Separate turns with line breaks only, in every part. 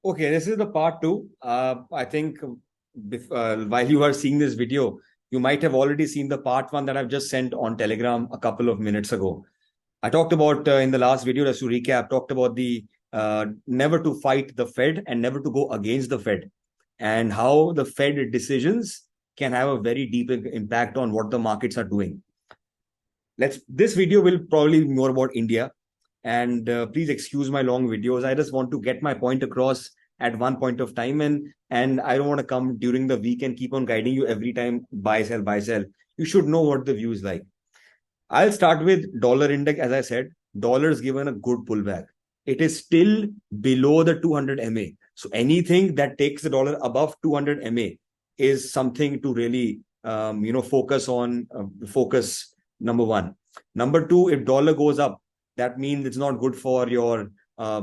Okay, this is the part two. I think while you are seeing this video, you might have already seen the part one that I've just sent on Telegram a couple of minutes ago. I talked about in the last video, just to recap, talked about the never to fight the Fed and never to go against the Fed, and how the Fed decisions can have a very deep impact on what the markets are doing. This video will probably be more about India, and please excuse my long videos. I just want to get my point across at one point of time, and I don't want to come during the week and keep on guiding you every time buy sell buy sell. You should know what the view is like. I'll start with dollar index. As I said, dollar's given a good pullback. It is still below the 200 MA. So anything that takes the dollar above 200 MA is something to really focus on. Focus number one. Number two, if dollar goes up, that means it's not good for your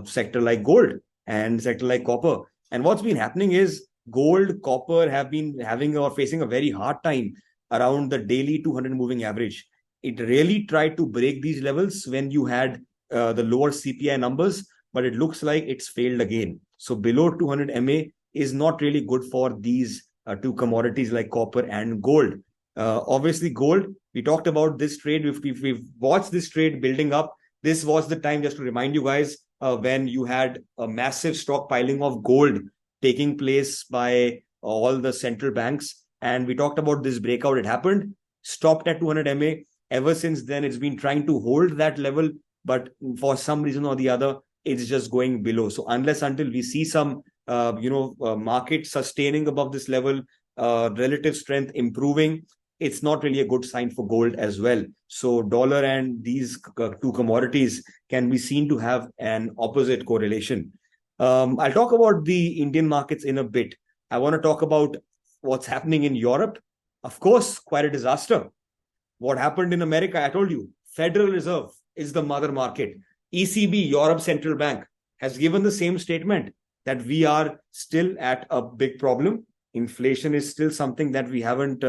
sector like gold and sector like copper. And what's been happening is gold, copper have been having or facing a very hard time around the daily 200 moving average. It really tried to break these levels when you had the lower CPI numbers, but it looks like it's failed again. So below 200 MA is not really good for these two commodities like copper and gold. Obviously, gold, we talked about this trade. We've watched this trade building up. This was the time, just to remind you guys, when you had a massive stockpiling of gold taking place by all the central banks. And we talked about this breakout. It happened, stopped at 200 MA. Ever since then, it's been trying to hold that level, but for some reason or the other, it's just going below. So until we see some, market sustaining above this level, relative strength improving, it's not really a good sign for gold as well. So dollar and these two commodities can be seen to have an opposite correlation. I'll talk about the Indian markets in a bit. I want to talk about what's happening in Europe. Of course, quite a disaster. What happened in America, I told you, Federal Reserve is the mother market. ECB, Europe Central Bank, has given the same statement that we are still at a big problem. Inflation is still something that we haven't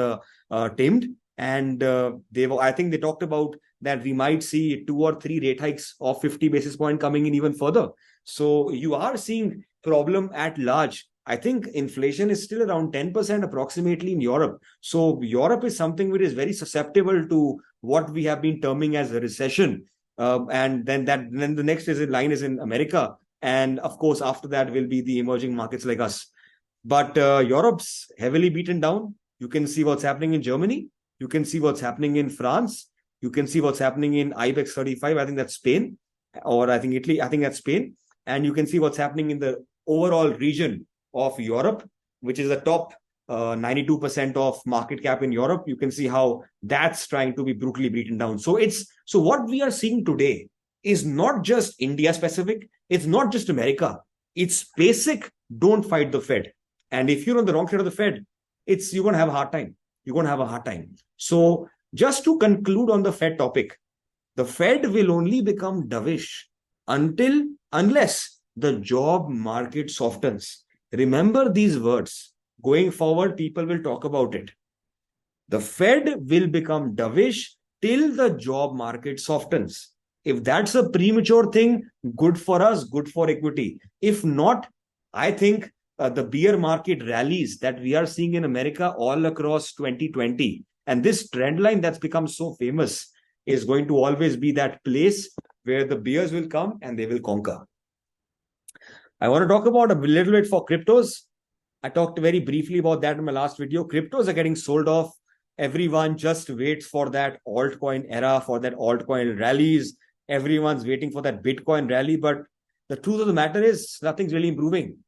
tamed. And I think they talked about that we might see 2 or 3 rate hikes of 50 basis point coming in even further. So you are seeing problem at large. I think inflation is still around 10% approximately in Europe. So Europe is something which is very susceptible to what we have been terming as a recession. And then the next line is in America. And of course, after that will be the emerging markets like us. But Europe's heavily beaten down. You can see what's happening in Germany. You can see what's happening in France. You can see what's happening in IBEX 35. I think that's Spain. Or I think Italy. I think that's Spain. And you can see what's happening in the overall region of Europe, which is the top 92% of market cap in Europe. You can see how that's trying to be brutally beaten down. So what we are seeing today is not just India specific. It's not just America. It's basic. Don't fight the Fed. And if you're on the wrong side of the Fed, you're going to have a hard time. You're going to have a hard time. So just to conclude on the Fed topic, the Fed will only become dovish unless the job market softens. Remember these words. Going forward, people will talk about it. The Fed will become dovish till the job market softens. If that's a premature thing, good for us, good for equity. If not, I think the bear market rallies that we are seeing in America all across 2020, and this trend line that's become so famous, is going to always be that place where the bears will come and they will conquer. I want to talk about a little bit for cryptos. I talked very briefly about that in my last video. Cryptos are getting sold off. Everyone just waits for that altcoin era, for that altcoin rallies. Everyone's waiting for that Bitcoin rally. But the truth of the matter is nothing's really improving.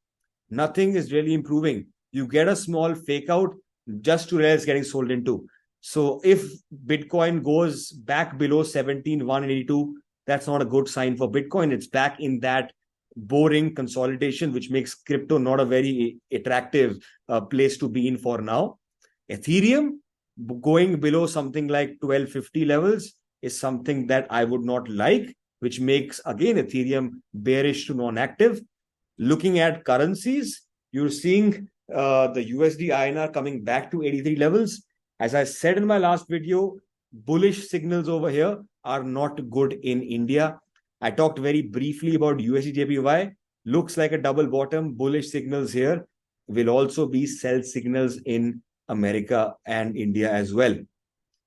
Nothing is really improving. You get a small fake out just to realize it's getting sold into. So if Bitcoin goes back below 17,182, that's not a good sign for Bitcoin. It's back in that boring consolidation, which makes crypto not a very attractive place to be in for now. Ethereum going below something like 1250 levels is something that I would not like, which makes, again, Ethereum bearish to non-active. Looking at currencies, you're seeing the USD INR coming back to 83 levels. As I said in my last video, bullish signals over here are not good in India. I talked very briefly about USD JPY. looks like a double bottom, bullish signals here will also be sell signals in America and India as well.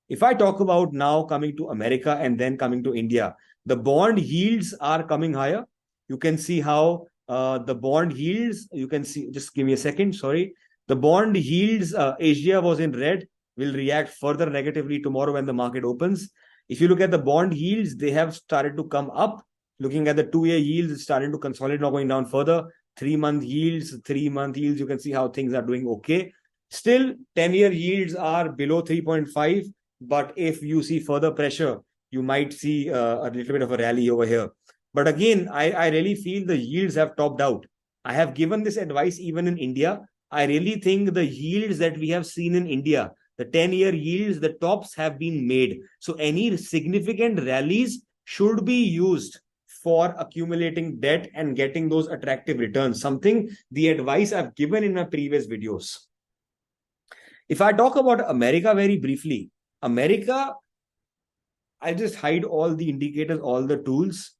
If I talk about now coming to America and then coming to India, the bond yields are coming higher. You can see how the bond yields, you can see, just give me a second, sorry. The bond yields, Asia was in red, will react further negatively tomorrow when the market opens. If you look at the bond yields, they have started to come up. Looking at the 2-year yields, it's starting to consolidate, not going down further. 3-month yields, you can see how things are doing okay. Still, 10-year yields are below 3.5. But if you see further pressure, you might see a little bit of a rally over here. But again, I really feel the yields have topped out. I have given this advice even in India. I really think the yields that we have seen in India, the 10-year yields, the tops have been made. So any significant rallies should be used for accumulating debt and getting those attractive returns. Something the advice I've given in my previous videos. If I talk about America very briefly, America, I'll just hide all the indicators, all the tools.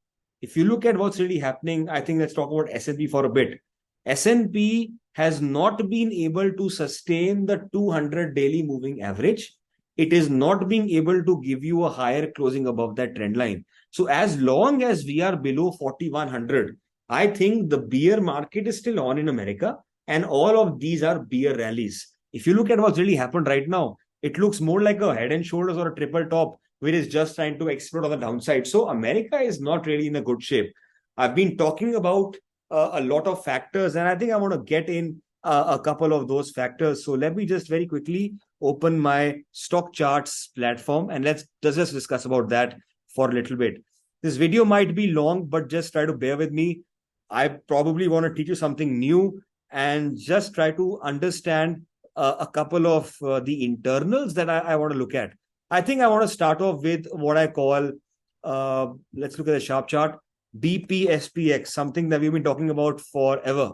If you look at what's really happening, I think let's talk about S&P for a bit. S&P has not been able to sustain the 200 daily moving average. It is not being able to give you a higher closing above that trend line. So as long as we are below 4,100, I think the bear market is still on in America, and all of these are bear rallies. If you look at what's really happened right now, it looks more like a head and shoulders or a triple top, which is just trying to explode on the downside. So America is not really in a good shape. I've been talking about a lot of factors, and I think I want to get in a couple of those factors. So let me just very quickly open my stock charts platform, and let's just discuss about that for a little bit. This video might be long, but just try to bear with me. I probably want to teach you something new and just try to understand a couple of the internals that I want to look at. I think I want to start off with what I call, let's look at the sharp chart, BPSPX, something that we've been talking about forever.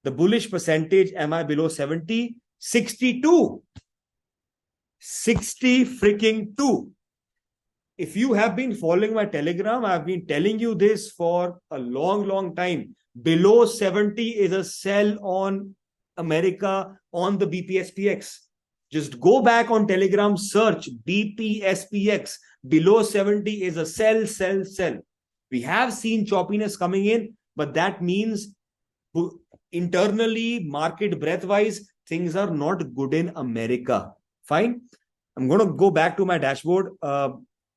The bullish percentage, am I below 70? 62. 60 freaking 2. If you have been following my Telegram, I've been telling you this for a long, long time. Below 70 is a sell on America on the BPSPX. Just go back on Telegram, search BPSPX. Below 70 is a sell, sell, sell. We have seen choppiness coming in, but that means internally, market breadth-wise, things are not good in America. Fine. I'm going to go back to my dashboard.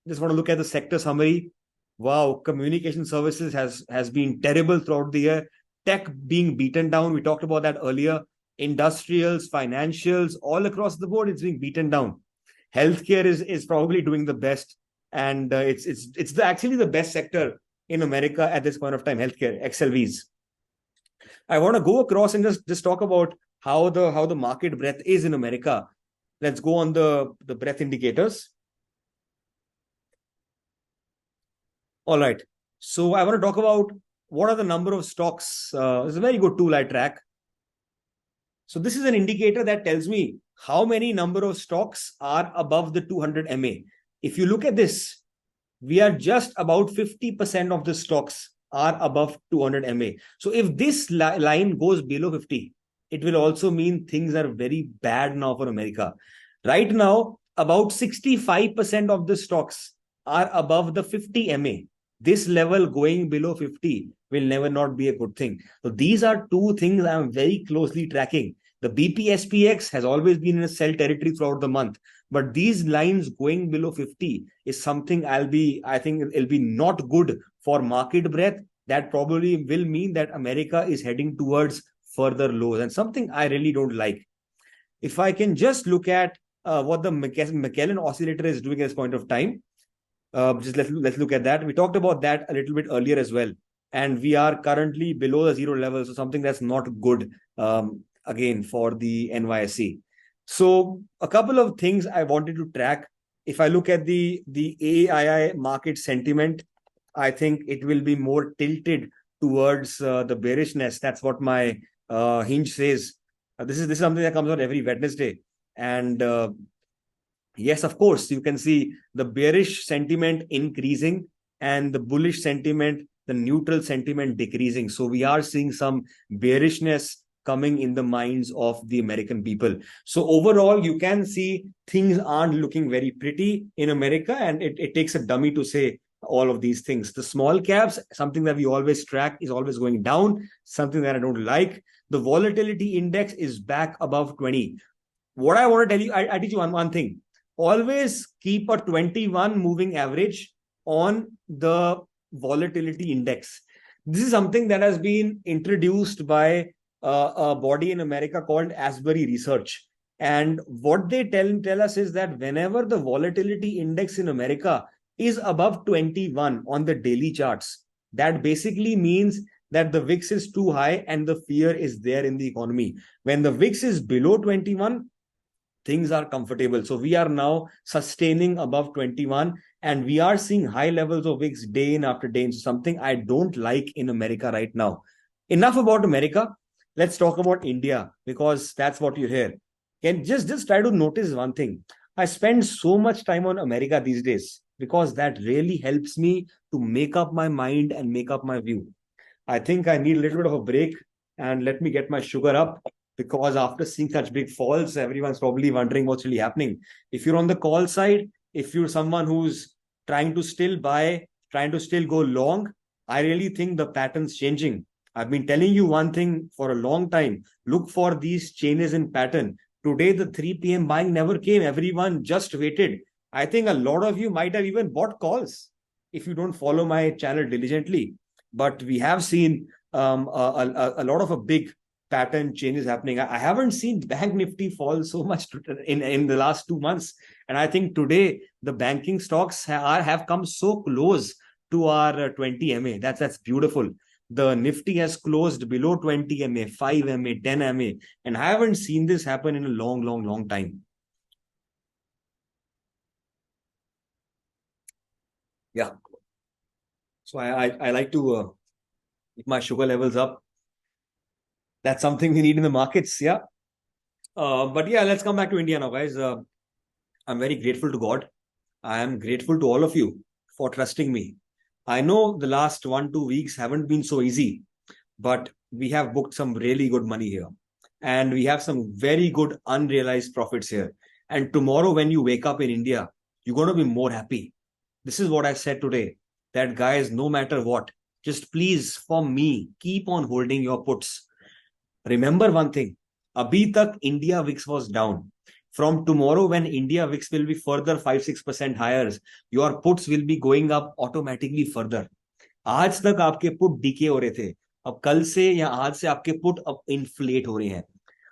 Just want to look at the sector summary. Wow, communication services has been terrible throughout the year. Tech being beaten down. We talked about that earlier. Industrials, financials, all across the board, it's being beaten down. Healthcare is probably doing the best, and it's actually the best sector in America at this point of time. Healthcare, XLVs. I want to go across and just talk about how the market breadth is in America. Let's go on the breadth indicators. All right. So I want to talk about what are the number of stocks. It's a very good tool I track. So this is an indicator that tells me how many number of stocks are above the 200 MA. If you look at this, we are just about 50% of the stocks are above 200 MA. So if this line goes below 50, it will also mean things are very bad now for America. Right now, about 65% of the stocks are above the 50 MA. This level going below 50 will never not be a good thing. So these are two things I'm very closely tracking. The BPSPX has always been in a sell territory throughout the month, but these lines going below 50 is something I think it'll be not good for market breadth. That probably will mean that America is heading towards further lows, and something I really don't like. If I can just look at what the McKellen oscillator is doing at this point of time, just let's look at that. We talked about that a little bit earlier as well, and we are currently below the zero level, so something that's not good again for the NYSE. So a couple of things I wanted to track. If I look at the AII market sentiment, I think it will be more tilted towards the bearishness. That's what my hinge says. This is something that comes out every Wednesday, and yes, of course, you can see the bearish sentiment increasing and the bullish sentiment the neutral sentiment decreasing. So we are seeing some bearishness coming in the minds of the American people. So overall, you can see things aren't looking very pretty in America, and it takes a dummy to say all of these things. The small caps, something that we always track, is always going down, something that I don't like. The volatility index is back above 20. What I want to tell you, I teach you one thing. Always keep a 21 moving average on the volatility index. This is something that has been introduced by a body in America called Asbury Research. And what they tell us is that whenever the volatility index in America is above 21 on the daily charts, that basically means that the VIX is too high and the fear is there in the economy. When the VIX is below 21, things are comfortable. So we are now sustaining above 21, and we are seeing high levels of VIX day in after day. So something I don't like in America right now. Enough about America. Let's talk about India, because that's what you hear. Can just try to notice one thing. I spend so much time on America these days because that really helps me to make up my mind and make up my view. I think I need a little bit of a break, and let me get my sugar up, because after seeing such big falls, everyone's probably wondering what's really happening. If you're on the call side, if you're someone who's trying to still buy, trying to still go long, I really think the pattern's changing. I've been telling you one thing for a long time. Look for these changes in pattern. Today, the 3 p.m. buying never came. Everyone just waited. I think a lot of you might have even bought calls if you don't follow my channel diligently. But we have seen a lot of a big pattern changes happening. I haven't seen Bank Nifty fall so much in the last 2 months. And I think today the banking stocks have come so close to our 20 MA. That's beautiful. The Nifty has closed below 20 MA, 5 MA, 10 MA. And I haven't seen this happen in a long time. Yeah. So I like to keep my sugar levels up. That's something we need in the markets. Yeah. But yeah, let's come back to India now, guys. I'm very grateful to God. I am grateful to all of you for trusting me. I know the last 1-2 weeks haven't been so easy, but we have booked some really good money here. And we have some very good unrealized profits here. And tomorrow, when you wake up in India, you're going to be more happy. This is what I said today, that guys, no matter what, just please, for me, keep on holding your puts. Remember one thing, abhi tak India VIX was down. From tomorrow, when India VIX will be further 5-6% higher, your puts will be going up automatically further. आज तक आपके put DK हो रहे थे, अब कल से या आज से आपके पुट अब इन्फ्लेट हो रहे हैं.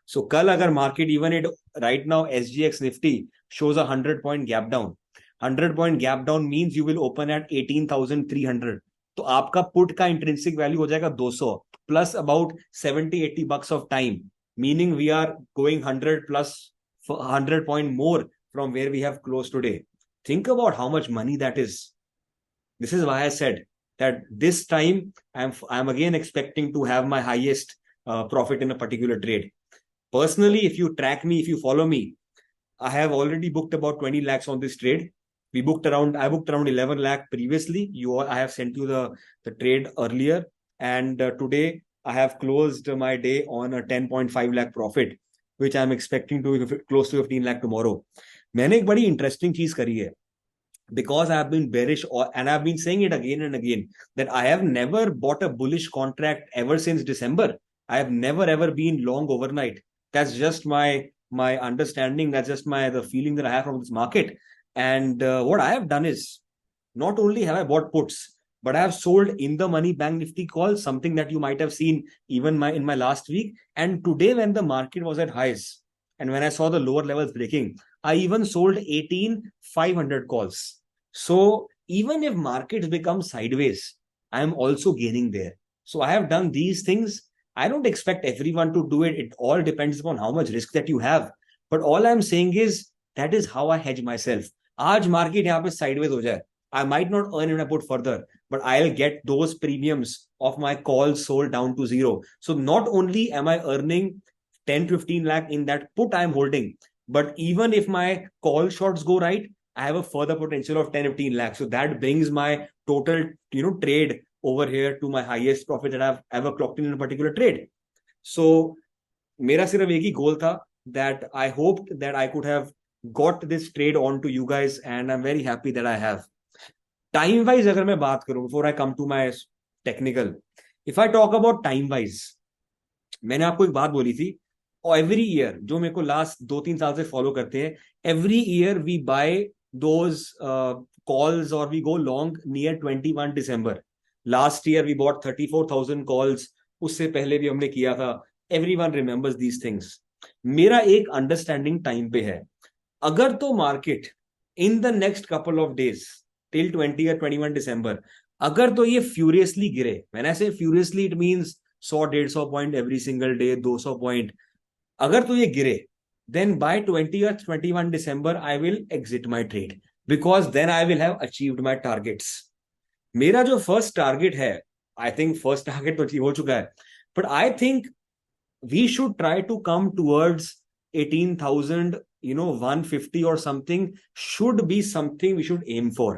So कल अगर market even it right now SGX Nifty shows a 100-point gap down. 100-point gap down means you will open at 18,300. तो आपका पुट का इंट्रिंसिक वैल्यू हो जाएगा 200 plus about 70-80 bucks of time, meaning we are going 100 plus 100 point more from where we have closed today. Think about how much money that is. This is why I said that this time I'm again expecting to have my highest profit in a particular trade. Personally, if you track me, if you follow me, I have already booked about 20 lakhs on this trade. I booked around 11 lakh previously. I have sent you the trade earlier. And today I have closed my day on a 10.5 lakh profit, which I'm expecting to be close to 15 lakh tomorrow. मैंने एक बड़ी interesting चीज करी है, because I have been bearish, and I've been saying it again and again, that I have never bought a bullish contract ever since December. I have never ever been long overnight. That's just my understanding. That's just the feeling that I have from this market. And what I have done is, not only have I bought puts, but I have sold in the money Bank Nifty calls, something that you might have seen even in my last week. And today, when the market was at highs and when I saw the lower levels breaking, I even sold 18,500 calls. So even if markets become sideways, I am also gaining there. So I have done these things. I don't expect everyone to do it. It all depends upon how much risk that you have. But all I'm saying is, that is how I hedge myself. Aaj market yahan pe sideways ho jaye, I might not earn when I put further, but I'll get those premiums of my calls sold down to zero. So not only am I earning 10-15 lakh in that put I'm holding, but even if my call shots go right, I have a further potential of 10-15 lakhs. So that brings my total, trade over here to my highest profit that I've ever clocked in a particular trade. So मेरा सिर्फ एक ही गोल था that I hoped that I could have got this trade on to you guys, and I'm very happy that I have. Time wise अगर मैं बात करूं, before I come to my technical, if I talk about time wise, मैंने आपको एक बात बोली थी, और एवरी ईयर जो मेरे को लास्ट 2-3 साल से फॉलो करते हैं, every year we buy those calls और we go long near 21 December. Last year we bought 34,000 calls, उससे पहले भी हमने किया था. Everyone remembers these things. मेरा एक अंडरस्टैंडिंग टाइम पे है, अगर तो market in the next couple of days till 20 or 21 December, अगर तो ये फ्यूरियसली गिरे, when I say furiously it means 100-150 point every single day, 200 point, अगर तो ये गिरे, then by 20 or 21 December I will exit my trade, because then I will have achieved my targets. मेरा जो फर्स्ट टारगेट है, I think first target तो हो चुका है, but I think we should try to come towards 18,000, 150 or something should be something we should aim for.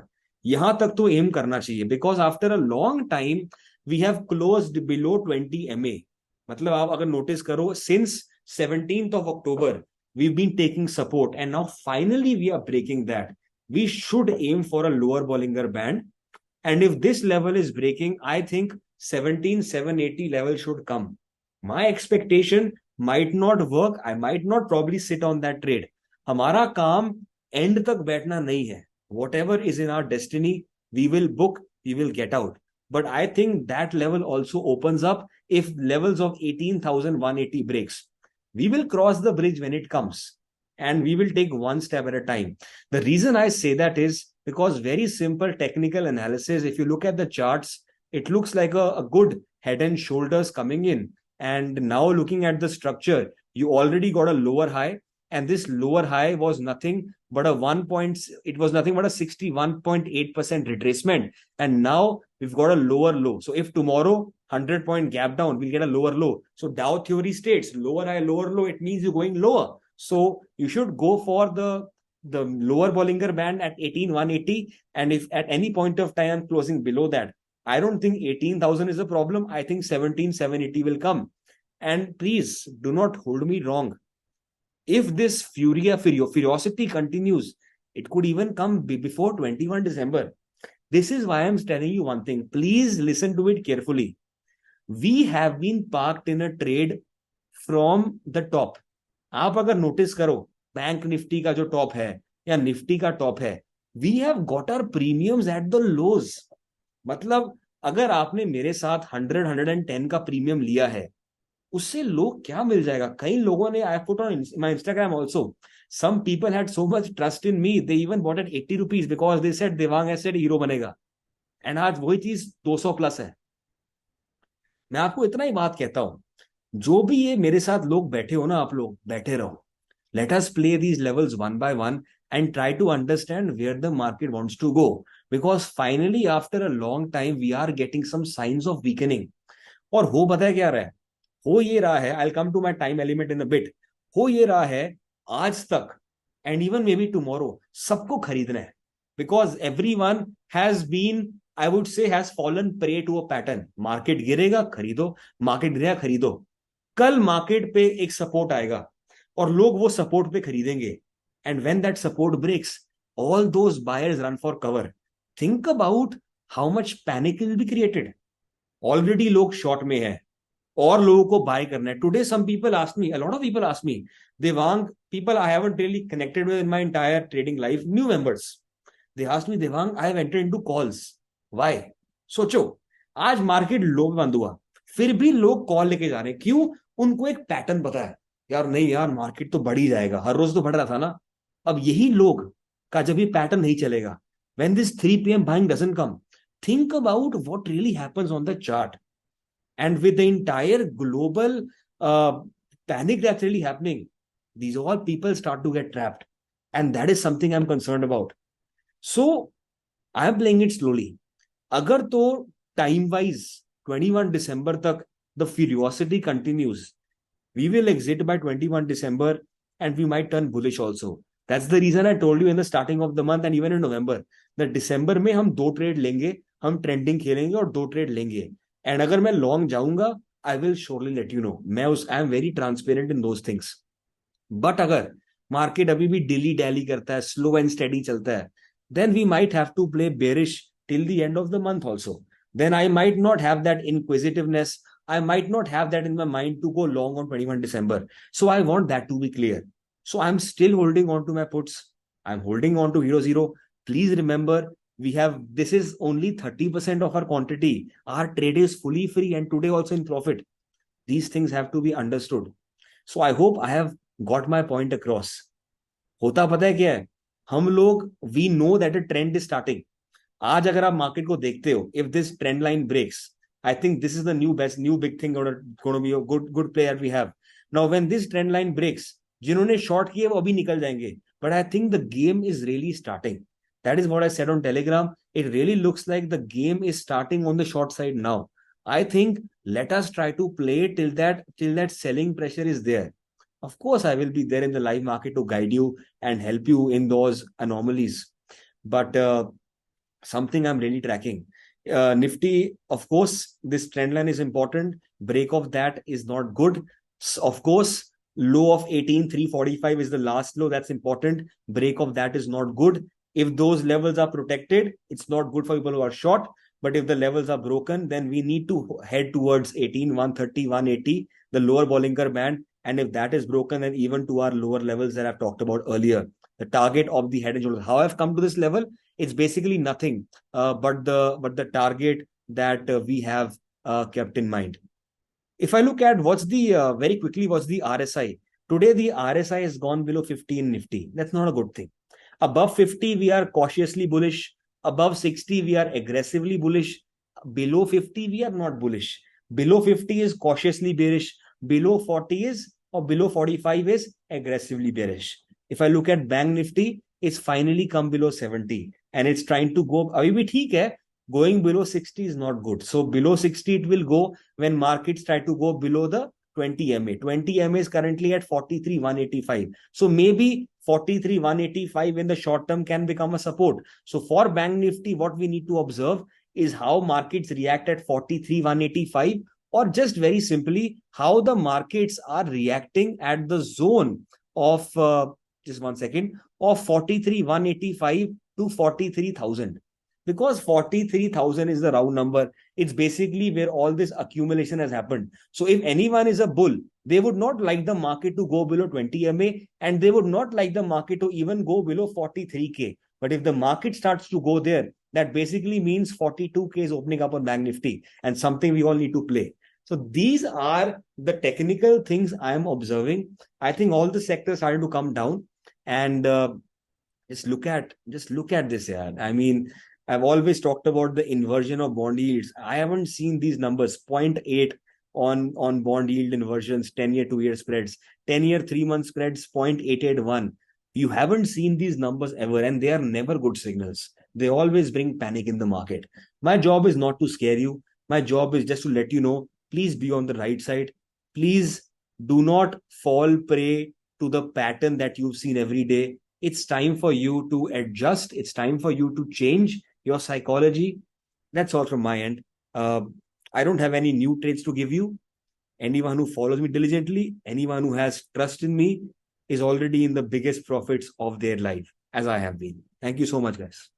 यहां तक तो एम करना चाहिए, because after a long time we have closed below 20 MA. मतलब आप अगर नोटिस करो, since 17th of October we've been taking support, and now finally we are breaking that. We should aim for a lower Bollinger Band, and if this level is breaking, I think 17,780 level should come. My expectation might not work. I might not probably sit on that trade. हमारा काम end तक बैठना नहीं है. Whatever is in our destiny, we will book, we will get out. But I think that level also opens up if levels of 18,180 breaks. We will cross the bridge when it comes, and we will take one step at a time. The reason I say that is because very simple technical analysis, if you look at the charts, it looks like a good head and shoulders coming in. And now looking at the structure, you already got a lower high, and this lower high was nothing but a 61.8% retracement, and now we've got a lower low. So if tomorrow 100-point gap down, we'll get a lower low. So Dow theory states lower high, lower low, it means you're going lower. So you should go for the lower Bollinger Band at 18,180, and if at any point of time I'm closing below that, I don't think 18,000 is a problem. I think 17,780 will come. And please do not hold me wrong. If this ferocity continues, it could even come before 21 December. This is why I'm telling you one thing. Please listen to it carefully. We have been parked in a trade from the top. आप अगर notice करो, bank Nifty का जो top है या Nifty का top है, we have got our premiums at the lows. मतलब अगर आपने मेरे साथ 100-110 का प्रीमियम लिया है, उससे लोग क्या मिल जाएगा? कई लोगों ने, I put on my Instagram also, some people had so much trust in me, they even bought at 80 rupees because they said Devang has said hero बनेगा, एंड आज वही चीज 200 प्लस है. मैं आपको इतना ही बात कहता हूं, जो भी ये मेरे साथ लोग बैठे हो ना, आप लोग बैठे रहो. Let us play these levels one by one and try to understand where the market wants to go. Because finally, after a long time, we are getting some signs of weakening. और हो पता है क्या रहा है? हो ये रहा है, I'll come to my time element in a bit. हो ये रहा है, आज तक and even maybe tomorrow, सबको खरीदना है. Because everyone has been, I would say, has fallen prey to a pattern. Market गिरेगा खरीदो, मार्केट गिरेगा खरीदो. कल मार्केट पे एक सपोर्ट आएगा और लोग वो सपोर्ट पे खरीदेंगे, and when that support breaks, all those buyers run for cover. Think about how much panic will be created. Already लोग short में है और लोगों को buy करना है. Today some people ask me, a lot of people ask me, Devang, people I haven't really connected with in my entire trading life, new members, they asked me, Devang, I have entered into calls. Why? सोचो, आज market लो में बंद हुआ, फिर भी लोग call लेके जा रहे हैं. क्यों? उनको एक पैटर्न पता है, यार नहीं यार मार्केट तो बढ़ ही जाएगा, हर रोज तो बढ़ रहा था ना. अब यही लोग का जब ये पैटर्न नहीं चलेगा, when this 3 PM buying doesn't come, think about what really happens on the chart. And with the entire global panic that's really happening, these all people start to get trapped, and that is something I'm concerned about. So I am playing it slowly. अगर तो time wise 21 December तक the ferocity continues, we will exit by 21 December and we might turn bullish also. That's the reason I told you in the starting of the month and even in November that December में हम 2 trade लेंगे, हम trending खेलेंगे और 2 trade लेंगे. And अगर मैं long जाऊंगा, I will surely let you know. I am very transparent in those things. But अगर मार्केट अभी भी डिली डैली करता है, स्लो एंड स्टेडी चलता है, then we might have to play bearish till the end of the month also. Then I might not have that inquisitiveness. I might not have that in my mind to go long on 21 December. So I want that to be clear. So I'm still holding on to my puts. I'm holding on to Hero Zero. Please remember, this is only 30% of our quantity. Our trade is fully free and today also in profit. These things have to be understood. So I hope I have got my point across. होता पता है क्या है? हम लोग, we know that a trend is starting. आज अगर आप मार्केट को देखते हो, if this trend line breaks, I think this is the new big thing, gonna be a good player we have. Now when this trend line breaks, जिन्होंने short किए वो अभी निकल जाएंगे, but I think the game is really starting. That is what I said on Telegram. It really looks like the game is starting on the short side now. I think let us try to play till that selling pressure is there. Of course I will be there in the live market to guide you and help you in those anomalies, but something I'm really tracking. Nifty, of course, this trend line is important. Break of that is not good. Of course, low of 18,345 is the last low. That's important. Break of that is not good. If those levels are protected, it's not good for people who are short. But if the levels are broken, then we need to head towards 18,130, 180, the lower Bollinger Band. And if that is broken, then even to our lower levels that I've talked about earlier, the target of the head and shoulders. How I've come to this level, it's basically nothing but the target that we have kept in mind. If I look at what's the very quickly, what's the RSI today? The RSI has gone below 50 in Nifty. That's not a good thing. Above 50 we are cautiously bullish. Above 60 we are aggressively bullish. Below 50 we are not bullish. Below 50 is cautiously bearish. Below 40 is, or below 45 is aggressively bearish. If I look at Bank Nifty, it's finally come below 70 and it's trying to go. अभी भी ठीक है, going below 60 is not good. So below 60 it will go when markets try to go below the 20 MA. 20 MA is currently at 43,185. So maybe 43,185 in the short term can become a support. So for Bank Nifty, what we need to observe is how markets react at 43,185, or just very simply how the markets are reacting at the zone of just 1 second, of 43,185 to 43,000. Because 43,000 is the round number. It's basically where all this accumulation has happened. So if anyone is a bull, they would not like the market to go below 20 MA, and they would not like the market to even go below 43K. But if the market starts to go there, that basically means 42K is opening up on Bank Nifty, and something we all need to play. So these are the technical things I am observing. I think all the sectors started to come down, and just look at this. Yeah, I mean, I've always talked about the inversion of bond yields. I haven't seen these numbers. 0.8 on bond yield inversions, 10-year, 2-year spreads, 10-year, 3-month spreads, 0.881. You haven't seen these numbers ever, and they are never good signals. They always bring panic in the market. My job is not to scare you. My job is just to let you know, please be on the right side. Please do not fall prey to the pattern that you've seen every day. It's time for you to adjust. It's time for you to change your psychology. That's all from my end. I don't have any new trades to give you. Anyone who follows me diligently, anyone who has trust in me, is already in the biggest profits of their life, as I have been. Thank you so much, guys.